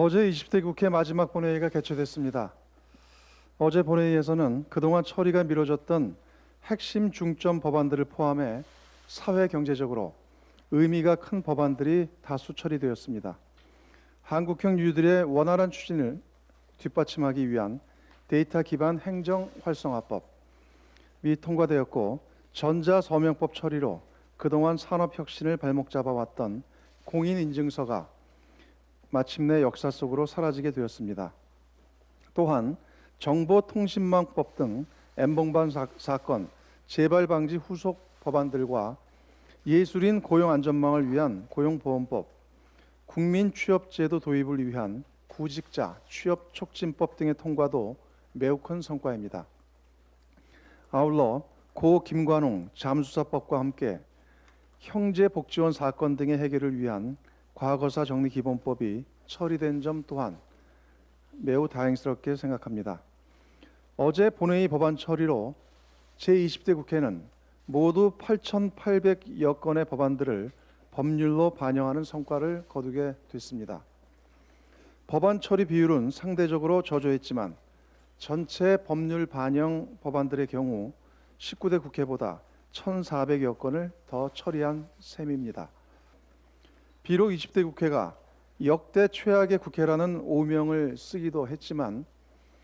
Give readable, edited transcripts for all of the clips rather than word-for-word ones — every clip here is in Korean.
어제 20대 국회 마지막 본회의가 개최됐습니다. 어제 본회의에서는 그동안 처리가 미뤄졌던 핵심 중점 법안들을 포함해 사회 경제적으로 의미가 큰 법안들이 다수 처리되었습니다. 한국형 뉴딜의 원활한 추진을 뒷받침하기 위한 데이터 기반 행정 활성화법이 통과되었고, 전자서명법 처리로 그동안 산업혁신을 발목 잡아왔던 공인인증서가 마침내 역사 속으로 사라지게 되었습니다. 또한 정보통신망법 등 N봉반 사건 재발 방지 후속 법안들과 예술인 고용안전망을 위한 고용보험법, 국민취업제도 도입을 위한 구직자 취업촉진법 등의 통과도 매우 큰 성과입니다. 아울러 고 김관웅 잠수사법과 함께 형제복지원 사건 등의 해결을 위한 과거사 정리기본법이 처리된 점 또한 매우 다행스럽게 생각합니다. 어제 본회의 법안 처리로 제20대 국회는 모두 8,800여 건의 법안들을 법률로 반영하는 성과를 거두게 됐습니다. 법안 처리 비율은 상대적으로 저조했지만 전체 법률 반영 법안들의 경우 19대 국회보다 1,400여 건을 더 처리한 셈입니다. 비록 20대 국회가 역대 최악의 국회라는 오명을 쓰기도 했지만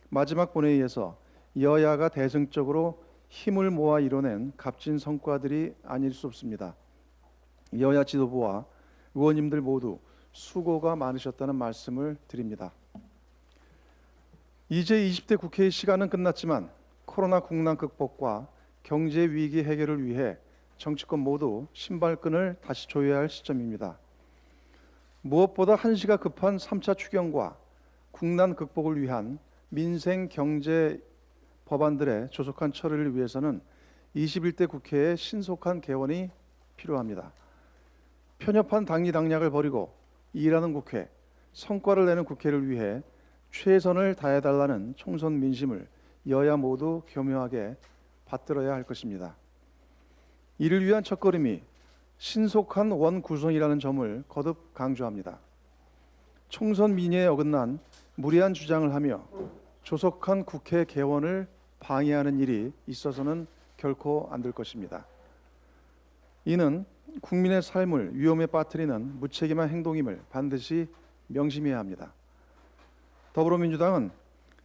마지막 본회의에서 여야가 대승적으로 힘을 모아 이뤄낸 값진 성과들이 아닐 수 없습니다. 여야 지도부와 의원님들 모두 수고가 많으셨다는 말씀을 드립니다. 이제 20대 국회의 시간은 끝났지만 코로나 국난 극복과 경제 위기 해결을 위해 정치권 모두 신발끈을 다시 조여야 할 시점입니다. 무엇보다 한시가 급한 3차 추경과 국난 극복을 위한 민생 경제 법안들의 조속한 처리를 위해서는 21대 국회의 신속한 개원이 필요합니다. 편협한 당리당략을 버리고 일하는 국회, 성과를 내는 국회를 위해 최선을 다해달라는 총선 민심을 여야 모두 교묘하게 받들어야 할 것입니다. 이를 위한 첫걸음이 신속한 원구성이라는 점을 거듭 강조합니다. 총선 민의에 어긋난 무리한 주장을 하며 조속한 국회 개원을 방해하는 일이 있어서는 결코 안 될 것입니다. 이는 국민의 삶을 위험에 빠뜨리는 무책임한 행동임을 반드시 명심해야 합니다. 더불어민주당은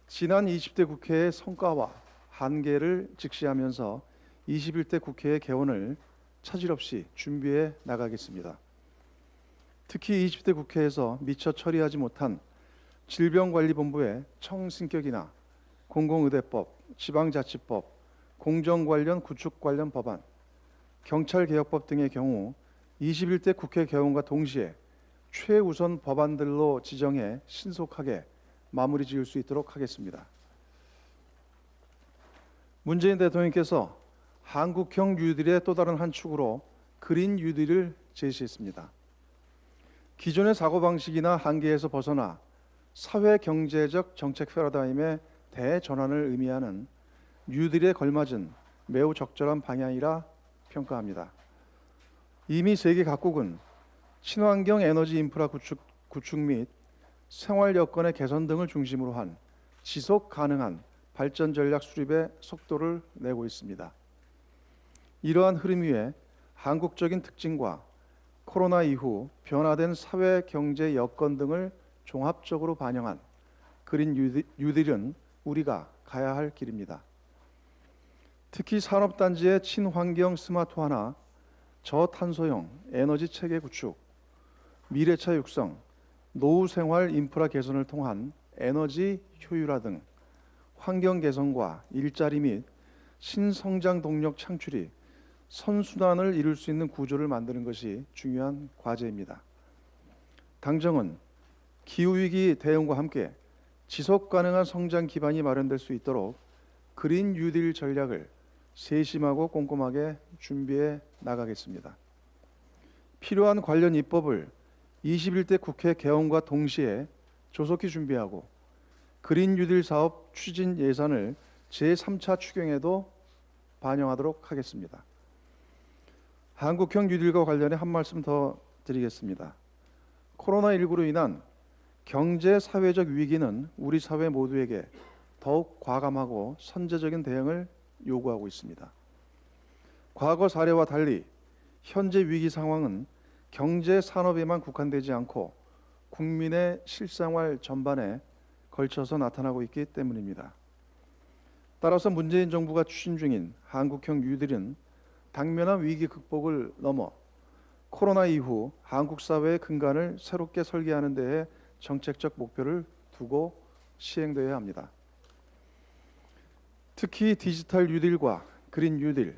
지난 20대 국회의 성과와 한계를 직시하면서 21대 국회의 개원을 차질 없이 준비해 나가겠습니다. 특히 20대 국회에서 미처 처리하지 못한 질병관리본부의 청신격이나 공공의대법, 지방자치법, 공정 관련 구축 관련 법안, 경찰개혁법 등의 경우 21대 국회 개원과 동시에 최우선 법안들로 지정해 신속하게 마무리 지을 수 있도록 하겠습니다. 문재인 대통령께서 한국형 뉴딜의 또 다른 한 축으로 그린 뉴딜을 제시했습니다. 기존의 사고방식이나 한계에서 벗어나 사회 경제적 정책 패러다임의 대전환을 의미하는 뉴딜에 걸맞은 매우 적절한 방향이라 평가합니다. 이미 세계 각국은 친환경 에너지 인프라 구축 및 생활 여건의 개선 등을 중심으로 한 지속 가능한 발전 전략 수립에 속도를 내고 있습니다. 이러한 흐름 위에 한국적인 특징과 코로나 이후 변화된 사회 경제 여건 등을 종합적으로 반영한 그린 뉴딜은 우리가 가야 할 길입니다. 특히 산업단지의 친환경 스마트화나 저탄소형 에너지 체계 구축, 미래차 육성, 노후 생활 인프라 개선을 통한 에너지 효율화 등 환경 개선과 일자리 및 신성장 동력 창출이 선순환을 이룰 수 있는 구조를 만드는 것이 중요한 과제입니다. 당정은 기후위기 대응과 함께 지속 가능한 성장 기반이 마련될 수 있도록 그린 뉴딜 전략을 세심하고 꼼꼼하게 준비해 나가겠습니다. 필요한 관련 입법을 21대 국회 개원과 동시에 조속히 준비하고 그린 뉴딜 사업 추진 예산을 제3차 추경에도 반영하도록 하겠습니다. 한국형 뉴딜과 관련해 한 말씀 더 드리겠습니다. 코로나19로 인한 경제 사회적 위기는 우리 사회 모두에게 더욱 과감하고 선제적인 대응을 요구하고 있습니다. 과거 사례와 달리 현재 위기 상황은 경제 산업에만 국한되지 않고 국민의 실생활 전반에 걸쳐서 나타나고 있기 때문입니다. 따라서 문재인 정부가 추진 중인 한국형 뉴딜은 당면한 위기 극복을 넘어 코로나 이후 한국 사회의 근간을 새롭게 설계하는 데에 정책적 목표를 두고 시행되어야 합니다. 특히 디지털 뉴딜과 그린 뉴딜,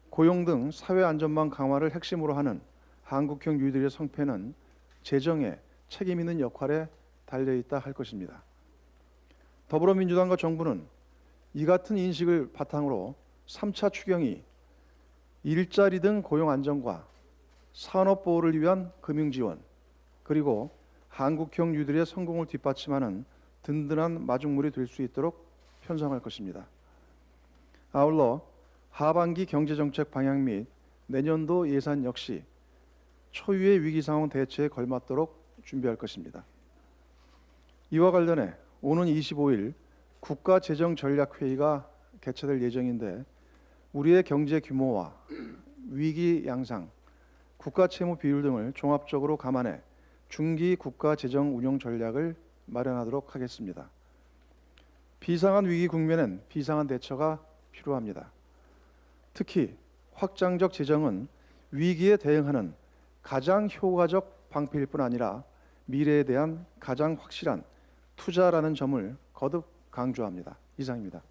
고용 등 사회 안전망 강화를 핵심으로 하는 한국형 뉴딜의 성패는 재정에 책임 있는 역할에 달려있다 할 것입니다. 더불어민주당과 정부는 이 같은 인식을 바탕으로 3차 추경이 일자리 등 고용 안정과 산업 보호를 위한 금융 지원, 그리고 한국형 뉴딜의 성공을 뒷받침하는 든든한 마중물이 될 수 있도록 편성할 것입니다. 아울러 하반기 경제정책 방향 및 내년도 예산 역시 초유의 위기 상황 대처에 걸맞도록 준비할 것입니다. 이와 관련해 오는 25일 국가재정전략회의가 개최될 예정인데 우리의 경제 규모와 위기 양상, 국가 채무 비율 등을 종합적으로 감안해 중기 국가 재정 운영 전략을 마련하도록 하겠습니다. 비상한 위기 국면엔 비상한 대처가 필요합니다. 특히 확장적 재정은 위기에 대응하는 가장 효과적 방패일 뿐 아니라 미래에 대한 가장 확실한 투자라는 점을 거듭 강조합니다. 이상입니다.